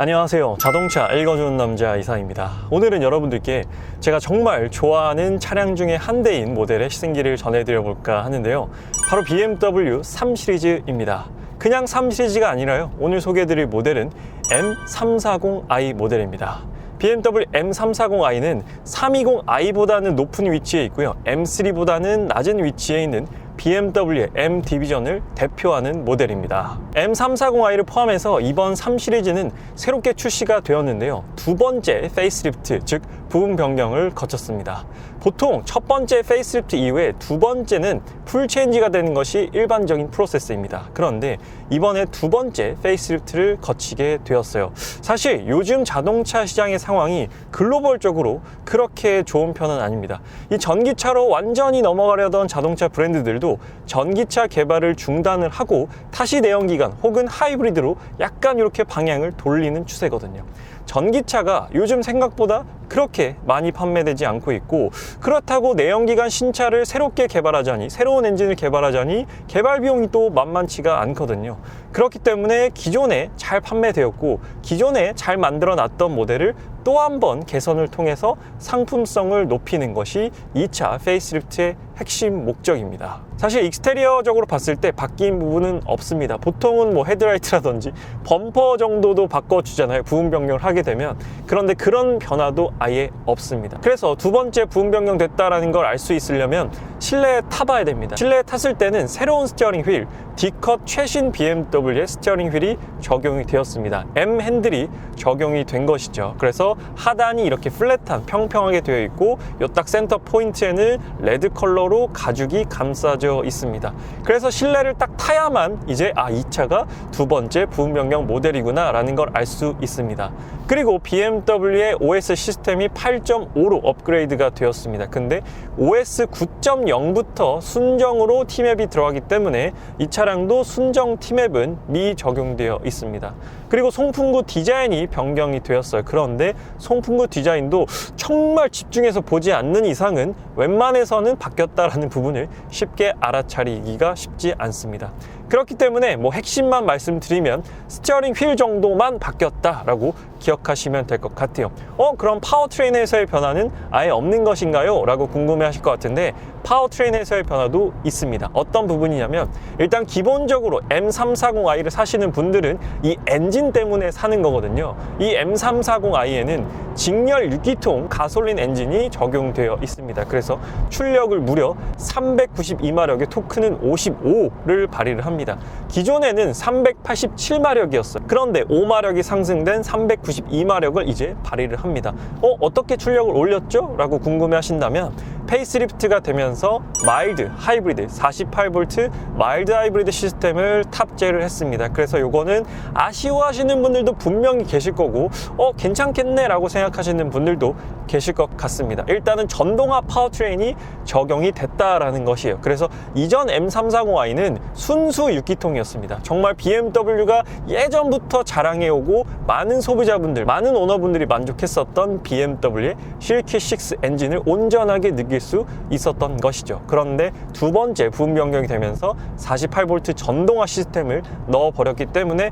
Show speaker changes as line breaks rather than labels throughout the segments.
안녕하세요. 자동차 읽어주는 남자 이상입니다. 오늘은 여러분들께 제가 정말 좋아하는 차량 중에 한 대인 모델의 시승기를 전해드려 볼까 하는데요. 바로 BMW 3 시리즈입니다. 그냥 3 시리즈가 아니라요. 오늘 소개해드릴 모델은 M340i 모델입니다. BMW M340i는 320i보다는 높은 위치에 있고요. M3보다는 낮은 위치에 있는 BMW의 M 디비전을 대표하는 모델입니다. M340i를 포함해서 이번 3 시리즈는 새롭게 출시가 되었는데요. 두 번째 페이스리프트, 즉 부분 변경을 거쳤습니다. 보통 첫 번째 페이스리프트 이후에 두 번째는 풀 체인지가 되는 것이 일반적인 프로세스입니다. 그런데 이번에 두 번째 페이스리프트를 거치게 되었어요. 사실 요즘 자동차 시장의 상황이 글로벌적으로 그렇게 좋은 편은 아닙니다. 이 전기차로 완전히 넘어가려던 자동차 브랜드들도 전기차 개발을 중단을 하고 다시 내연기관 혹은 하이브리드로 약간 이렇게 방향을 돌리는 추세거든요. 전기차가 요즘 생각보다 그렇게 많이 판매되지 않고 있고, 그렇다고 내연기관 신차를 새롭게 개발하자니, 새로운 엔진을 개발하자니 개발 비용이 또 만만치가 않거든요. 그렇기 때문에 기존에 잘 판매되었고 기존에 잘 만들어 놨던 모델을 또 한 번 개선을 통해서 상품성을 높이는 것이 2차 페이스리프트의 핵심 목적입니다. 사실 익스테리어적으로 봤을 때 바뀐 부분은 없습니다. 보통은 뭐 헤드라이트라든지 범퍼 정도도 바꿔주잖아요. 부분 변경을 하게 되면. 그런데 그런 변화도 아예 없습니다. 그래서 두 번째 부분 변경 됐다라는 걸 알 수 있으려면 실내에 타봐야 됩니다. 실내에 탔을 때는 새로운 스티어링 휠, D컷 최신 BMW의 스티어링 휠이 적용이 되었습니다. M 핸들이 적용이 된 것이죠. 그래서 하단이 이렇게 플랫한 평평하게 되어 있고, 요 딱 센터 포인트에는 레드 컬러로 가죽이 감싸져 있습니다. 그래서 실내를 딱 타야만 이제 이 차가 두 번째 부분 변경 모델이구나 라는 걸 알 수 있습니다. 그리고 BMW의 OS 시스템이 8.5로 업그레이드가 되었습니다. 근데 OS 9.0부터 순정으로 T맵이 들어가기 때문에 이 차량도 순정 T맵은 미적용되어 있습니다. 그리고 송풍구 디자인이 변경이 되었어요. 그런데 송풍구 디자인도 정말 집중해서 보지 않는 이상은 웬만해서는 바뀌었다라는 부분을 쉽게 알아차리기가 쉽지 않습니다. 그렇기 때문에 뭐 핵심만 말씀드리면 스티어링 휠 정도만 바뀌었다라고 기억하시면 될 것 같아요. 그럼 파워트레인에서의 변화는 아예 없는 것인가요? 라고 궁금해 하실 것 같은데, 파워트레인에서의 변화도 있습니다. 어떤 부분이냐면, 일단 기본적으로 M340i를 사시는 분들은 이 엔진 때문에 사는 거거든요. 이 M340i에는 직렬 6기통 가솔린 엔진이 적용되어 있습니다. 그래서 출력을 무려 392마력의 토크는 55를 발휘를 합니다. 기존에는 387마력이었어요. 그런데 5마력이 상승된 392마력을 이제 발휘를 합니다. 어떻게 출력을 올렸죠? 라고 궁금해 하신다면, 페이스리프트가 되면서 마일드 하이브리드 48V 마일드 하이브리드 시스템을 탑재를 했습니다. 그래서 요거는 아쉬워하시는 분들도 분명히 계실 거고, 괜찮겠네 라고 생각하시는 분들도 계실 것 같습니다. 일단은 전동화 파워트레인이 적용이 됐다라는 것이에요. 그래서 이전 M340i는 순수 6기통이었습니다. 정말 BMW가 예전부터 자랑해오고 많은 소비자분들, 많은 오너분들이 만족했었던 BMW의 실키6 엔진을 온전하게 느낄 수 있었던 것이죠. 그런데 두 번째 부분 변경이 되면서 48V 전동화 시스템을 넣어버렸기 때문에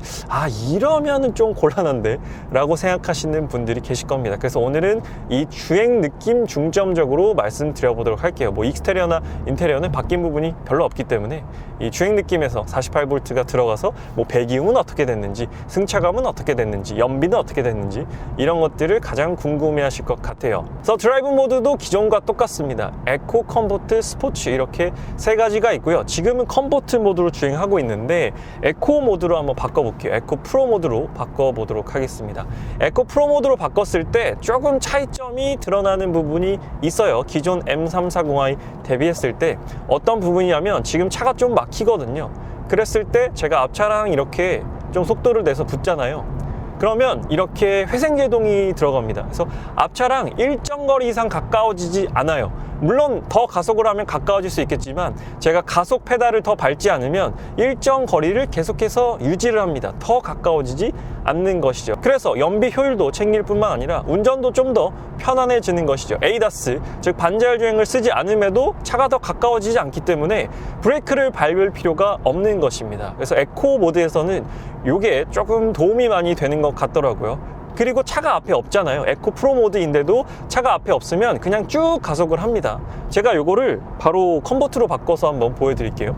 이러면은 좀 곤란한데 라고 생각하시는 분들이 계실 겁니다. 그래서 오늘은 이 주행 느낌 중점적으로 말씀드려보도록 할게요. 뭐 익스테리어나 인테리어는 바뀐 부분이 별로 없기 때문에 이 주행 느낌에서 48V가 들어가서 뭐 배기음은 어떻게 됐는지, 승차감은 어떻게 됐는지, 연비는 어떻게 됐는지, 이런 것들을 가장 궁금해 하실 것 같아요. 그래서 드라이브 모드도 기존과 똑같습니다. 에코, 컴포트, 스포츠 이렇게 세 가지가 있고요. 지금은 컴포트 모드로 주행하고 있는데 에코 모드로 한번 바꿔볼게요. 에코 프로 모드로 바꿔보도록 하겠습니다. 에코 프로 모드로 바꿨을 때 조금 차이점이 드러나는 부분이 있어요. 기존 M340i 대비했을 때 어떤 부분이냐면, 지금 차가 좀 막히거든요. 그랬을 때 제가 앞차랑 이렇게 좀 속도를 내서 붙잖아요. 그러면 이렇게 회생제동이 들어갑니다. 그래서 앞차랑 일정 거리 이상 가까워지지 않아요. 물론 더 가속을 하면 가까워질 수 있겠지만 제가 가속 페달을 더 밟지 않으면 일정 거리를 계속해서 유지를 합니다. 더 가까워지지 않는 것이죠. 그래서 연비 효율도 챙길 뿐만 아니라 운전도 좀 더 편안해지는 것이죠. ADAS, 즉 반자율 주행을 쓰지 않음에도 차가 더 가까워지지 않기 때문에 브레이크를 밟을 필요가 없는 것입니다. 그래서 에코 모드에서는 이게 조금 도움이 많이 되는 것 같더라고요. 그리고 차가 앞에 없잖아요. 에코 프로 모드인데도 차가 앞에 없으면 그냥 쭉 가속을 합니다. 제가 요거를 바로 컨버트로 바꿔서 한번 보여드릴게요.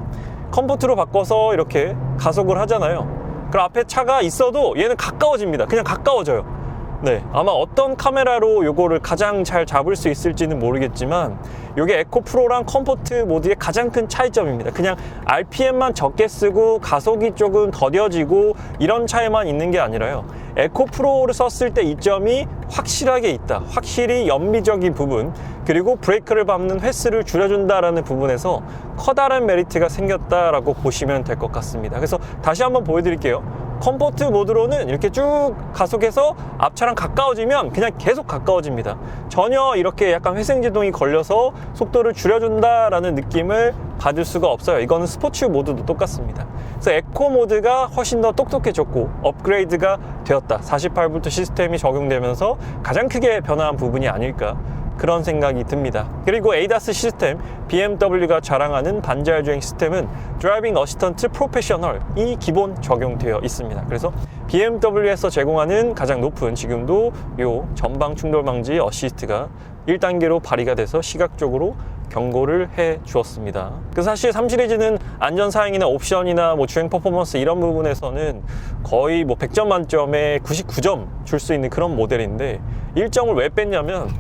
컨버트로 바꿔서 이렇게 가속을 하잖아요. 그럼 앞에 차가 있어도 얘는 가까워집니다. 그냥 가까워져요. 네, 아마 어떤 카메라로 요거를 가장 잘 잡을 수 있을지는 모르겠지만 요게 에코 프로랑 컴포트 모드의 가장 큰 차이점입니다. 그냥 RPM만 적게 쓰고 가속이 조금 더뎌지고 이런 차이만 있는 게 아니라요. 에코 프로를 썼을 때 이점이 확실하게 있다. 확실히 연비적인 부분, 그리고 브레이크를 밟는 횟수를 줄여준다라는 부분에서 커다란 메리트가 생겼다라고 보시면 될 것 같습니다. 그래서 다시 한번 보여드릴게요. 컴포트 모드로는 이렇게 쭉 가속해서 앞차랑 가까워지면 그냥 계속 가까워집니다. 전혀 이렇게 약간 회생제동이 걸려서 속도를 줄여준다라는 느낌을 받을 수가 없어요. 이거는 스포츠 모드도 똑같습니다. 그래서 에코 모드가 훨씬 더 똑똑해졌고 업그레이드가 되었다. 48V 시스템이 적용되면서 가장 크게 변화한 부분이 아닐까, 그런 생각이 듭니다. 그리고 ADAS 시스템, BMW가 자랑하는 반자율 주행 시스템은 드라이빙 어시스턴트 프로페셔널이 기본 적용되어 있습니다. 그래서 BMW에서 제공하는 가장 높은, 지금도 요 전방 충돌 방지 어시스트가 1단계로 발휘가 돼서 시각적으로 경고를 해 주었습니다. 그 사실 3 시리즈는 안전 사양이나 옵션이나 뭐 주행 퍼포먼스 이런 부분에서는 거의 뭐 100점 만점에 99점 줄 수 있는 그런 모델인데 1점을 왜 뺐냐면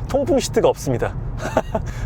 통풍 시트가 없습니다.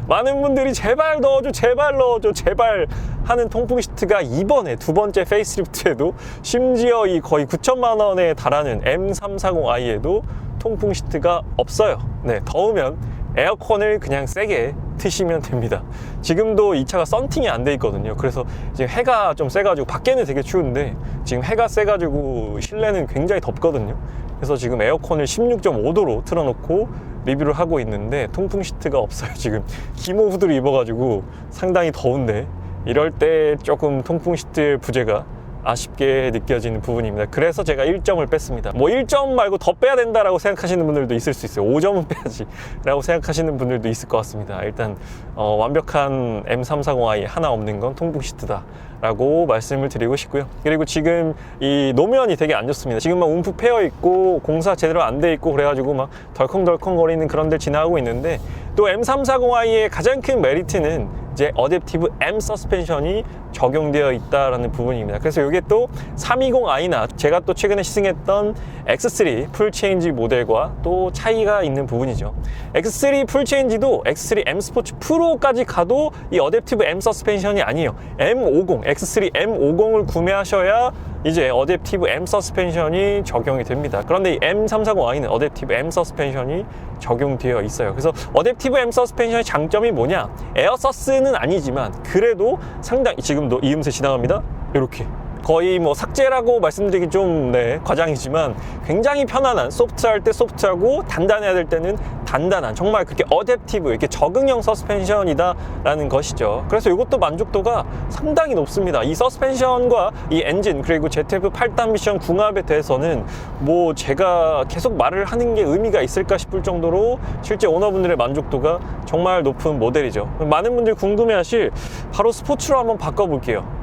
많은 분들이 제발 넣어줘, 제발 넣어줘, 제발 하는 통풍 시트가 이번에 두 번째 페이스리프트에도, 심지어 이 거의 9천만 원에 달하는 M340i에도 통풍 시트가 없어요. 네, 더우면 에어컨을 그냥 세게 트시면 됩니다. 지금도 이 차가 썬팅이 안 돼 있거든요. 그래서 지금 해가 좀 세가지고 밖에는 되게 추운데 지금 해가 세가지고 실내는 굉장히 덥거든요. 그래서 지금 에어컨을 16.5도로 틀어놓고 리뷰를 하고 있는데 통풍 시트가 없어요. 지금 기모 후드를 입어가지고 상당히 더운데 이럴 때 조금 통풍 시트의 부재가 아쉽게 느껴지는 부분입니다. 그래서 제가 1점을 뺐습니다. 뭐 1점 말고 더 빼야 된다라고 생각하시는 분들도 있을 수 있어요. 5점은 빼야지 라고 생각하시는 분들도 있을 것 같습니다. 일단 완벽한 M340i 하나 없는 건 통풍 시트다 라고 말씀을 드리고 싶고요. 그리고 지금 이 노면이 되게 안 좋습니다. 지금 막 움푹 패여 있고 공사 제대로 안 돼 있고 그래가지고 막 덜컹덜컹 거리는 그런 데를 지나가고 있는데, 또 M340i의 가장 큰 메리트는 이제 어댑티브 M 서스펜션이 적용되어 있다라는 부분입니다. 그래서 이게 또 320i나 제가 또 최근에 시승했던 X3 풀체인지 모델과 또 차이가 있는 부분이죠. X3 풀체인지도 X3 M 스포츠 프로까지 가도 이 어댑티브 M 서스펜션이 아니에요. M50, X3 M50을 구매하셔야 이제 어댑티브 M 서스펜션이 적용이 됩니다. 그런데 이 M340i는 어댑티브 M 서스펜션이 적용되어 있어요. 그래서 어댑티브 M 서스펜션의 장점이 뭐냐? 에어서스는 아니지만 그래도 상당히, 지금도 이음새 지나갑니다. 이렇게 거의 뭐 삭제라고 말씀드리기 좀 과장이지만 굉장히 편안한, 소프트할 때 소프트하고 단단해야 될 때는 단단한, 정말 그렇게 어댑티브, 이렇게 적응형 서스펜션이다 라는 것이죠. 그래서 이것도 만족도가 상당히 높습니다. 이 서스펜션과 이 엔진, 그리고 ZF 8단 미션 궁합에 대해서는 뭐 제가 계속 말을 하는 게 의미가 있을까 싶을 정도로 실제 오너분들의 만족도가 정말 높은 모델이죠. 많은 분들이 궁금해하실, 바로 스포츠로 한번 바꿔볼게요.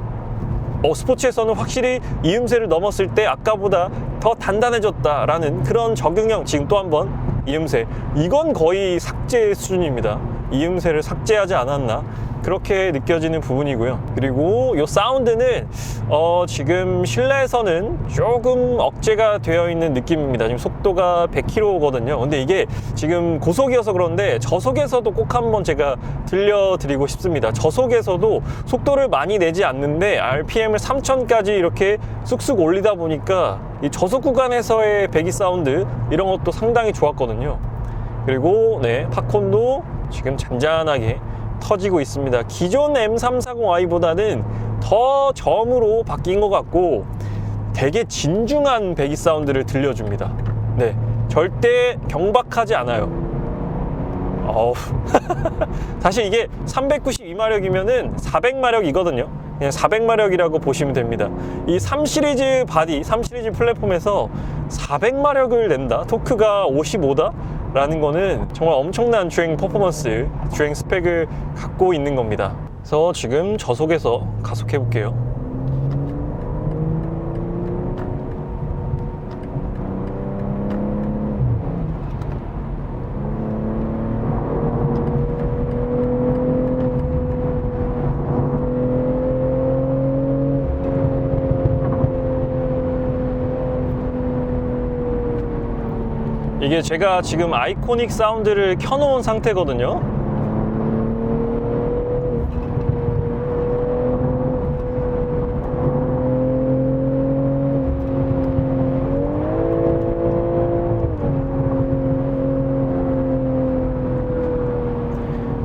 스포츠에서는 확실히 이음새를 넘었을 때 아까보다 더 단단해졌다라는 그런 적응형, 지금 또 한번 이음새, 이건 거의 삭제 수준입니다. 이음새를 삭제하지 않았나, 그렇게 느껴지는 부분이고요. 그리고 이 사운드는 지금 실내에서는 조금 억제가 되어 있는 느낌입니다. 지금 속도가 100km거든요. 근데 이게 지금 고속이어서 그런데 저속에서도 꼭 한번 제가 들려드리고 싶습니다. 저속에서도 속도를 많이 내지 않는데 RPM을 3000까지 이렇게 쑥쑥 올리다 보니까 이 저속 구간에서의 배기 사운드, 이런 것도 상당히 좋았거든요. 그리고 팝콘도 지금 잔잔하게 터지고 있습니다. 기존 M340i보다는 더 저음으로 바뀐 것 같고 되게 진중한 배기 사운드를 들려줍니다. 절대 경박하지 않아요. 어우. 사실 이게 392마력이면은 400마력이거든요. 그냥 400마력이라고 보시면 됩니다. 이 3 시리즈 바디, 3 시리즈 플랫폼에서 400마력을 낸다? 토크가 55다? 라는 거는 정말 엄청난 주행 퍼포먼스, 주행 스펙을 갖고 있는 겁니다. 그래서 지금 저속에서 가속해 볼게요. 이게 제가 지금 아이코닉 사운드를 켜놓은 상태거든요.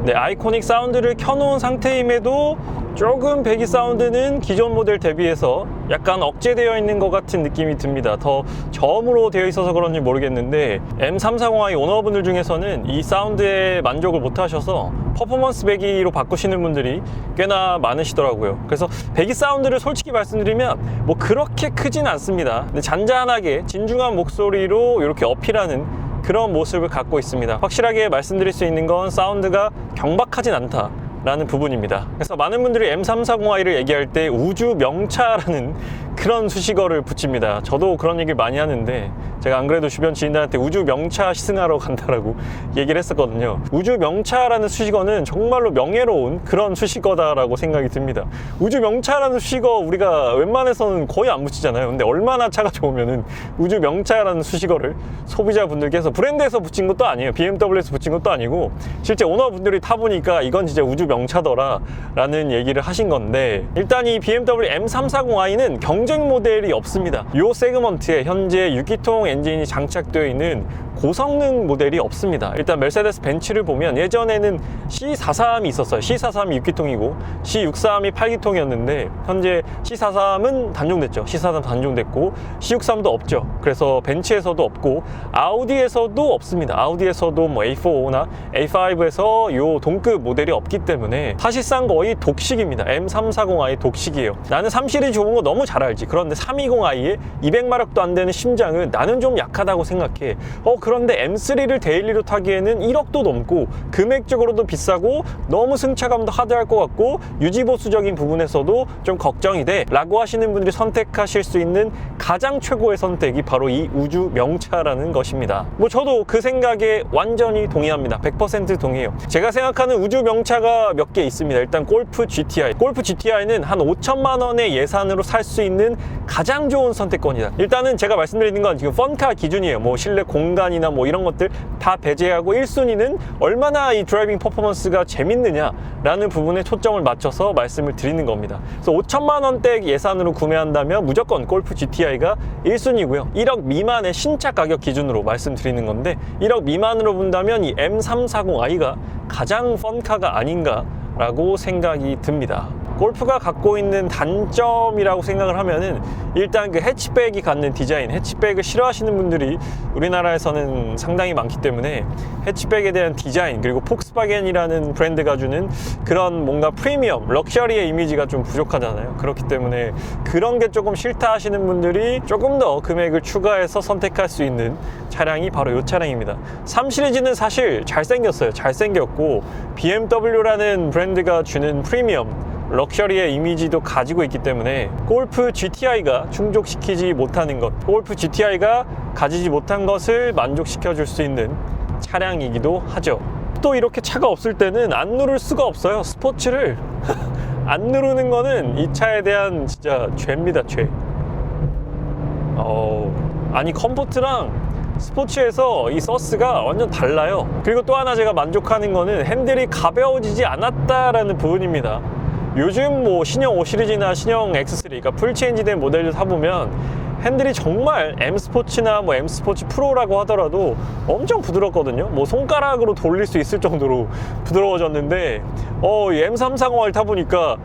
네, 아이코닉 사운드를 켜놓은 상태임에도 조금 배기 사운드는 기존 모델 대비해서 약간 억제되어 있는 것 같은 느낌이 듭니다. 더 저음으로 되어 있어서 그런지 모르겠는데 M340i 오너분들 중에서는 이 사운드에 만족을 못 하셔서 퍼포먼스 배기로 바꾸시는 분들이 꽤나 많으시더라고요. 그래서 배기 사운드를 솔직히 말씀드리면 뭐 그렇게 크진 않습니다. 근데 잔잔하게 진중한 목소리로 이렇게 어필하는 그런 모습을 갖고 있습니다. 확실하게 말씀드릴 수 있는 건 사운드가 경박하진 않다 라는 부분입니다. 그래서 많은 분들이 M340i를 얘기할 때 우주 명차라는 그런 수식어를 붙입니다. 저도 그런 얘기를 많이 하는데 제가 안 그래도 주변 지인들한테 우주 명차 시승하러 간다라고 얘기를 했었거든요. 우주 명차라는 수식어는 정말로 명예로운 그런 수식어다라고 생각이 듭니다. 우주 명차라는 수식어 우리가 웬만해서는 거의 안 붙이잖아요. 근데 얼마나 차가 좋으면은 우주 명차라는 수식어를 소비자분들께서 브랜드에서 붙인 것도 아니에요. BMW에서 붙인 것도 아니고 실제 오너분들이 타보니까 이건 진짜 우주 명차더라 라는 얘기를 하신 건데, 일단 이 BMW M340i는 경쟁 모델이 없습니다. 이 세그먼트에 현재 6기통 엔진이 장착되어 있는 고성능 모델이 없습니다. 일단 메르세데스 벤츠를 보면 예전에는 C43이 있었어요. C43이 6기통이고 C63이 8기통이었는데 현재 C43은 단종됐죠. C43 단종됐고 C63도 없죠. 그래서 벤츠에서도 없고 아우디에서도 없습니다. 아우디에서도 뭐 A4나 A5에서 요 동급 모델이 없기 때문에 사실상 거의 독식입니다. M340i 독식이에요. 나는 3시리즈 좋은 거 너무 잘 알지. 그런데 320i에 200마력도 안 되는 심장은 나는 좀 약하다고 생각해. 그런데 M3를 데일리로 타기에는 1억도 넘고 금액적으로도 비싸고 너무 승차감도 하드할 것 같고 유지보수적인 부분에서도 좀 걱정이 돼 라고 하시는 분들이 선택하실 수 있는 가장 최고의 선택이 바로 이 우주 명차라는 것입니다. 뭐 저도 그 생각에 완전히 동의합니다. 100% 동의해요. 제가 생각하는 우주 명차가 몇 개 있습니다. 일단 골프 GTI. 골프 GTI는 한 5천만 원의 예산으로 살 수 있는 가장 좋은 선택권이다. 일단은 제가 말씀드리는 건 지금 펀카 기준이에요. 뭐 실내 공간이나 뭐 이런 것들 다 배제하고 1순위는 얼마나 이 드라이빙 퍼포먼스가 재밌느냐라는 부분에 초점을 맞춰서 말씀을 드리는 겁니다. 그래서 5천만 원대 예산으로 구매한다면 무조건 골프 GTI가 1순위고요. 1억 미만의 신차 가격 기준으로 말씀드리는 건데 1억 미만으로 본다면 이 M340i가 가장 펀카가 아닌가라고 생각이 듭니다. 골프가 갖고 있는 단점이라고 생각을 하면은 일단 그 해치백이 갖는 디자인, 해치백을 싫어하시는 분들이 우리나라에서는 상당히 많기 때문에 해치백에 대한 디자인, 그리고 폭스바겐이라는 브랜드가 주는 그런 뭔가 프리미엄, 럭셔리의 이미지가 좀 부족하잖아요. 그렇기 때문에 그런 게 조금 싫다 하시는 분들이 조금 더 금액을 추가해서 선택할 수 있는 차량이 바로 이 차량입니다. 3 시리즈는 사실 잘생겼어요. 잘생겼고 BMW라는 브랜드가 주는 프리미엄, 럭셔리의 이미지도 가지고 있기 때문에 골프 GTI가 충족시키지 못하는 것, 골프 GTI가 가지지 못한 것을 만족시켜 줄 수 있는 차량이기도 하죠. 또 이렇게 차가 없을 때는 안 누를 수가 없어요. 스포츠를 안 누르는 거는 이 차에 대한 진짜 죄입니다. 죄. 아니 컴포트랑 스포츠에서 이 서스가 완전 달라요. 그리고 또 하나 제가 만족하는 거는 핸들이 가벼워지지 않았다라는 부분입니다. 요즘 뭐 신형 5 시리즈나 신형 X3, 그러니까 풀 체인지된 모델을 사보면 핸들이 정말 M 스포츠나 뭐 M 스포츠 프로라고 하더라도 엄청 부드럽거든요. 뭐 손가락으로 돌릴 수 있을 정도로 부드러워졌는데 이 M340을 타보니까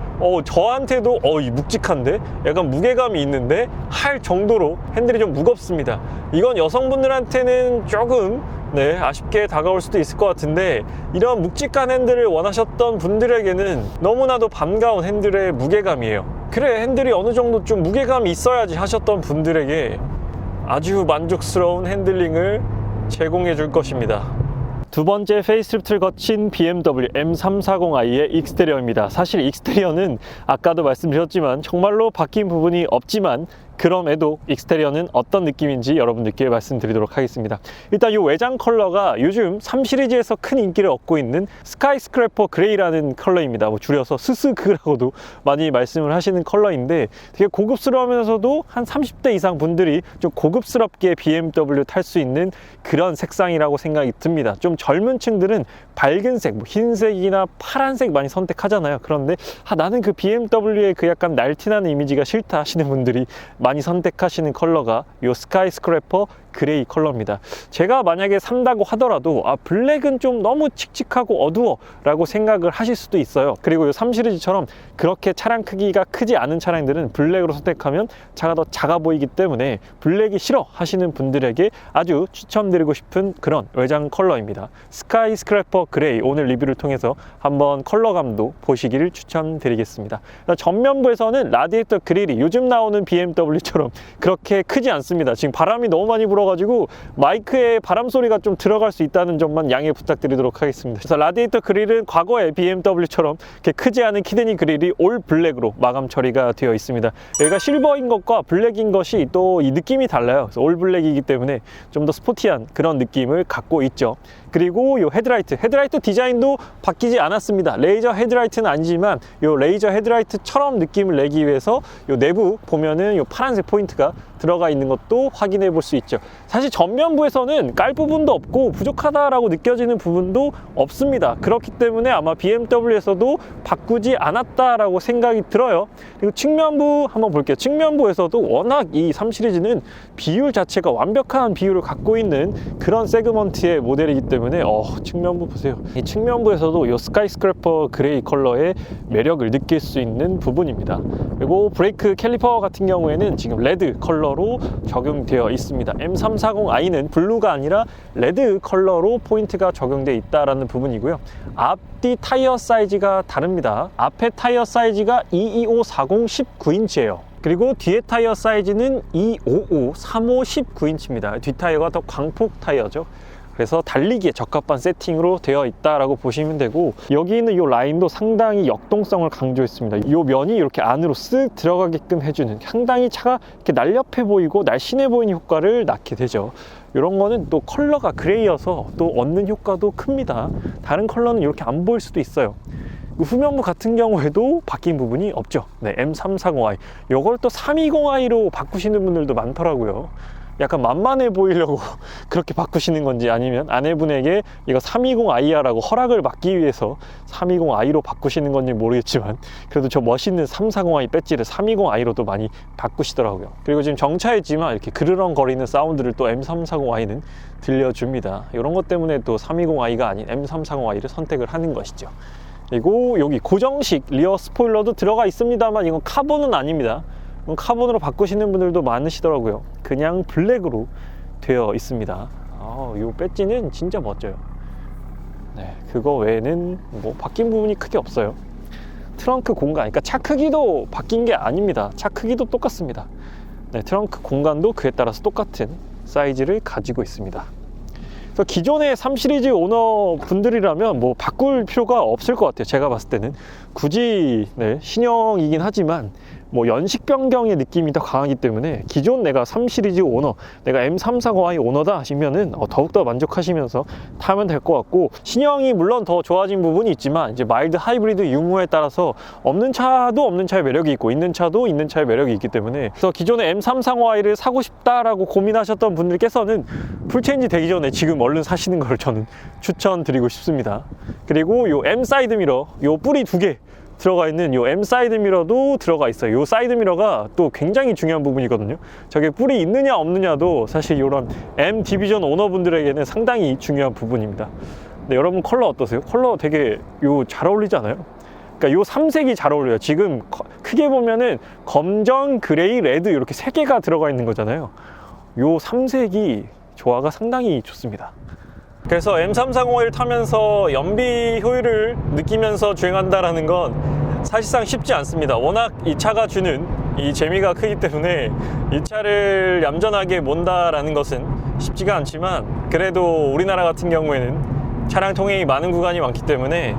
저한테도 이 묵직한데 약간 무게감이 있는데 할 정도로 핸들이 좀 무겁습니다. 이건 여성분들한테는 조금 네, 아쉽게 다가올 수도 있을 것 같은데 이런 묵직한 핸들을 원하셨던 분들에게는 너무나도 반가운 핸들의 무게감이에요. 그래, 핸들이 어느 정도 좀 무게감이 있어야지 하셨던 분들에게 아주 만족스러운 핸들링을 제공해 줄 것입니다. 두 번째 페이스리프트를 거친 BMW M340i의 익스테리어입니다. 사실 익스테리어는 아까도 말씀드렸지만 정말로 바뀐 부분이 없지만 그럼에도 익스테리어는 어떤 느낌인지 여러분들께 말씀드리도록 하겠습니다. 일단 이 외장 컬러가 요즘 3 시리즈에서 큰 인기를 얻고 있는 스카이스크래퍼 그레이라는 컬러입니다. 뭐 줄여서 스스그라고도 많이 말씀을 하시는 컬러인데 되게 고급스러우면서도 한 30대 이상 분들이 좀 고급스럽게 BMW 탈 수 있는 그런 색상이라고 생각이 듭니다. 좀 젊은 층들은 밝은색, 뭐 흰색이나 파란색 많이 선택하잖아요. 그런데 나는 그 BMW의 그 약간 날티나는 이미지가 싫다 하시는 분들이 많이 선택하시는 컬러가 이 스카이스크래퍼 그레이 컬러입니다. 제가 만약에 산다고 하더라도 블랙은 좀 너무 칙칙하고 어두워 라고 생각을 하실 수도 있어요. 그리고 이 3 시리즈처럼 그렇게 차량 크기가 크지 않은 차량들은 블랙으로 선택하면 차가 더 작아 보이기 때문에 블랙이 싫어 하시는 분들에게 아주 추천드리고 싶은 그런 외장 컬러입니다. 스카이스크래퍼 그레이, 오늘 리뷰를 통해서 한번 컬러감도 보시기를 추천드리겠습니다. 전면부에서는 라디에이터 그릴이 요즘 나오는 BMW처럼 그렇게 크지 않습니다. 지금 바람이 너무 많이 불어가지고 마이크에 바람 소리가 좀 들어갈 수 있다는 점만 양해 부탁드리도록 하겠습니다. 그래서 라디에이터 그릴은 과거의 BMW처럼 이렇게 크지 않은 키드니 그릴이 올 블랙으로 마감 처리가 되어 있습니다. 여기가 실버인 것과 블랙인 것이 또 이 느낌이 달라요. 그래서 올 블랙이기 때문에 좀 더 스포티한 그런 느낌을 갖고 있죠. 그리고 이 헤드라이트 디자인도 바뀌지 않았습니다. 레이저 헤드라이트는 아니지만 이 레이저 헤드라이트처럼 느낌을 내기 위해서 이 내부 보면은 이 파란색 포인트가 들어가 있는 것도 확인해 볼 수 있죠. 사실 전면부에서는 깔 부분도 없고 부족하다라고 느껴지는 부분도 없습니다. 그렇기 때문에 아마 BMW에서도 바꾸지 않았다라고 생각이 들어요. 그리고 측면부 한번 볼게요. 측면부에서도 워낙 이 3 시리즈는 비율 자체가 완벽한 비율을 갖고 있는 그런 세그먼트의 모델이기 때문에 측면부 보세요. 이 측면부에서도 이 스카이스크래퍼 그레이 컬러의 매력을 느낄 수 있는 부분입니다. 그리고 브레이크 캘리퍼 같은 경우에는 지금 레드 컬러로 적용되어 있습니다. M340i는 블루가 아니라 레드 컬러로 포인트가 적용되어 있다는 부분이고요. 앞뒤 타이어 사이즈가 다릅니다. 앞에 타이어 사이즈가 22540 19인치예요. 그리고 뒤에 타이어 사이즈는 255 35 19인치입니다. 뒷 타이어가 더 광폭 타이어죠. 그래서 달리기에 적합한 세팅으로 되어 있다라고 보시면 되고, 여기 있는 이 라인도 상당히 역동성을 강조했습니다. 이 면이 이렇게 안으로 쓱 들어가게끔 해주는, 상당히 차가 이렇게 날렵해 보이고 날씬해 보이는 효과를 낳게 되죠. 이런 거는 또 컬러가 그레이여서 또 얻는 효과도 큽니다. 다른 컬러는 이렇게 안 보일 수도 있어요. 후면부 같은 경우에도 바뀐 부분이 없죠. 네, M340i. 이걸 또 320i로 바꾸시는 분들도 많더라고요. 약간 만만해 보이려고 그렇게 바꾸시는 건지, 아니면 아내분에게 이거 320i야라고 허락을 받기 위해서 320i로 바꾸시는 건지 모르겠지만, 그래도 저 멋있는 340i 배지를 320i로도 많이 바꾸시더라고요. 그리고 지금 정차했지만 이렇게 그르렁거리는 사운드를 또 M340i는 들려줍니다. 이런 것 때문에 또 320i가 아닌 M340i를 선택을 하는 것이죠. 그리고 여기 고정식 리어 스포일러도 들어가 있습니다만 이건 카본은 아닙니다. 카본으로 바꾸시는 분들도 많으시더라고요. 그냥 블랙으로 되어 있습니다. 이 배지는 진짜 멋져요. 네, 그거 외에는 뭐 바뀐 부분이 크게 없어요. 트렁크 공간, 그러니까 차 크기도 바뀐 게 아닙니다. 차 크기도 똑같습니다. 네, 트렁크 공간도 그에 따라서 똑같은 사이즈를 가지고 있습니다. 그래서 기존의 3 시리즈 오너 분들이라면 뭐 바꿀 필요가 없을 것 같아요. 제가 봤을 때는 굳이 신형이긴 하지만 뭐 연식 변경의 느낌이 더 강하기 때문에 기존 내가 3 시리즈 오너, 내가 M340i 오너다 하시면은 더욱더 만족하시면서 타면 될 것 같고, 신형이 물론 더 좋아진 부분이 있지만 이제 마일드 하이브리드 유무에 따라서 없는 차도 없는 차의 매력이 있고 있는 차도 있는 차의 매력이 있기 때문에, 그래서 기존의 M340i를 사고 싶다라고 고민하셨던 분들께서는 풀체인지 되기 전에 지금 얼른 사시는 걸 저는 추천드리고 싶습니다. 그리고 요 M 사이드 미러, 요 뿌리 2개 들어가 있는 이 M 사이드 미러도 들어가 있어요. 이 사이드 미러가 또 굉장히 중요한 부분이거든요. 저게 뿔이 있느냐 없느냐도 사실 이런 M 디비전 오너분들에게는 상당히 중요한 부분입니다. 근데 여러분 컬러 어떠세요? 컬러 되게 잘 어울리지 않아요? 그러니까 요 3색이 잘 어울려요. 지금 크게 보면은 검정, 그레이, 레드 이렇게 3개가 들어가 있는 거잖아요. 요 3색이 조화가 상당히 좋습니다. 그래서 M340i를 타면서 연비 효율을 느끼면서 주행한다라는 건 사실상 쉽지 않습니다. 워낙 이 차가 주는 이 재미가 크기 때문에 이 차를 얌전하게 몬다라는 것은 쉽지가 않지만, 그래도 우리나라 같은 경우에는 차량 통행이 많은 구간이 많기 때문에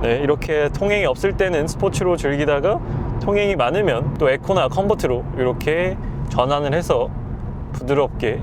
이렇게 통행이 없을 때는 스포츠로 즐기다가 통행이 많으면 또 에코나 컴포트로 이렇게 전환을 해서 부드럽게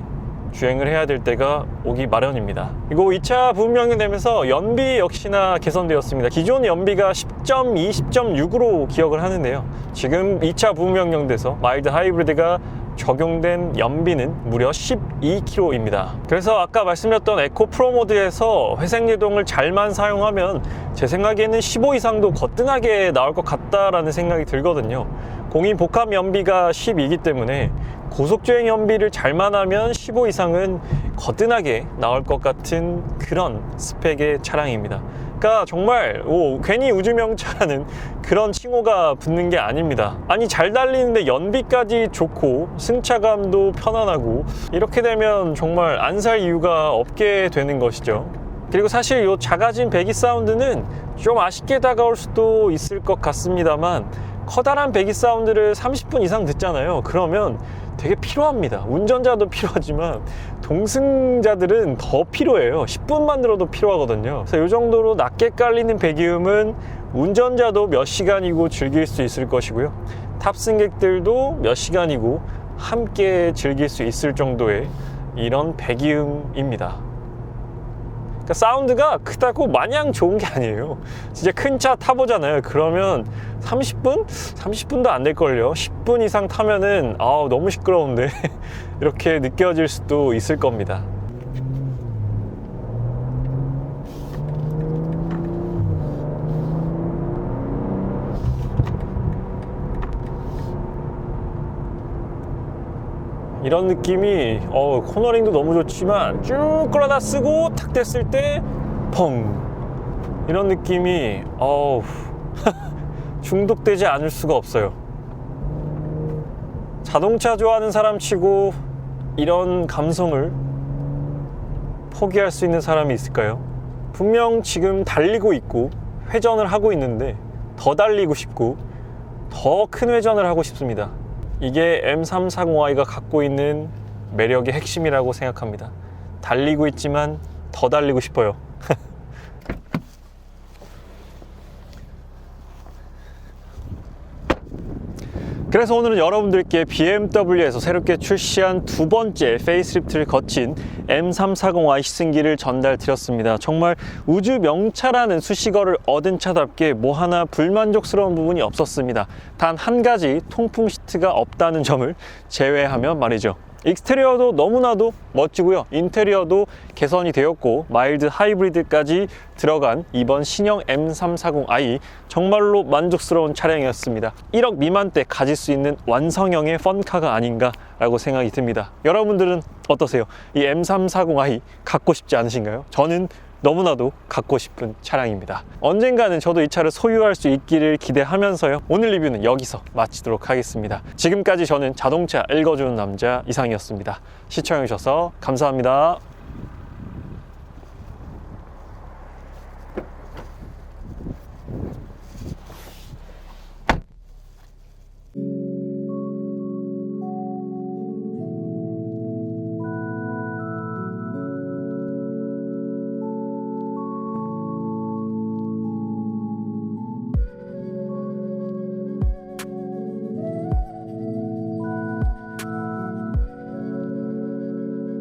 주행을 해야 될 때가 오기 마련입니다. 그리고 이 차 부분명령 되면서 연비 역시나 개선되었습니다. 기존 연비가 10.2, 10.6으로 기억을 하는데요, 지금 이 차 부분명령 돼서 마일드 하이브리드가 적용된 연비는 무려 12km입니다. 그래서 아까 말씀드렸던 에코 프로 모드에서 회색예동을 잘만 사용하면 제 생각에는 15 이상도 거뜬하게 나올 것 같다라는 생각이 들거든요. 공인 복합 연비가 10이기 때문에 고속주행 연비를 잘만 하면 15 이상은 거뜬하게 나올 것 같은 그런 스펙의 차량입니다. 그러니까 정말 괜히 우주명차라는 그런 칭호가 붙는 게 아닙니다. 아니, 잘 달리는데 연비까지 좋고 승차감도 편안하고, 이렇게 되면 정말 안 살 이유가 없게 되는 것이죠. 그리고 사실 이 작아진 배기 사운드는 좀 아쉽게 다가올 수도 있을 것 같습니다만, 커다란 배기 사운드를 30분 이상 듣잖아요. 그러면 되게 피로합니다. 운전자도 피로하지만 동승자들은 더 피로해요. 10분만 들어도 피로하거든요. 그래서 이 정도로 낮게 깔리는 배기음은 운전자도 몇 시간이고 즐길 수 있을 것이고요, 탑승객들도 몇 시간이고 함께 즐길 수 있을 정도의 이런 배기음입니다. 그러니까 사운드가 크다고 마냥 좋은 게 아니에요. 진짜 큰 차 타보잖아요. 그러면 30분? 30분도 안 될걸요. 10분 이상 타면은 너무 시끄러운데 이렇게 느껴질 수도 있을 겁니다. 이런 느낌이 코너링도 너무 좋지만 쭉 끌어다 쓰고 탁 됐을 때 펑, 이런 느낌이 중독되지 않을 수가 없어요. 자동차 좋아하는 사람 치고 이런 감성을 포기할 수 있는 사람이 있을까요? 분명 지금 달리고 있고 회전을 하고 있는데 더 달리고 싶고 더 큰 회전을 하고 싶습니다. 이게 M340i가 갖고 있는 매력의 핵심이라고 생각합니다. 달리고 있지만 더 달리고 싶어요. 그래서 오늘은 여러분들께 BMW에서 새롭게 출시한 두 번째 페이스리프트를 거친 M340i 시승기를 전달 드렸습니다. 정말 우주 명차라는 수식어를 얻은 차답게 뭐 하나 불만족스러운 부분이 없었습니다. 단 한 가지 통풍 시트가 없다는 점을 제외하면 말이죠. 익스테리어도 너무나도 멋지고요, 인테리어도 개선이 되었고 마일드 하이브리드까지 들어간 이번 신형 M340i, 정말로 만족스러운 차량이었습니다. 1억 미만대 가질 수 있는 완성형의 펀카가 아닌가 라고 생각이 듭니다. 여러분들은 어떠세요? 이 M340i 갖고 싶지 않으신가요? 저는 너무나도 갖고 싶은 차량입니다. 언젠가는 저도 이 차를 소유할 수 있기를 기대하면서요, 오늘 리뷰는 여기서 마치도록 하겠습니다. 지금까지 저는 자동차 읽어주는 남자 이상이었습니다. 시청해주셔서 감사합니다.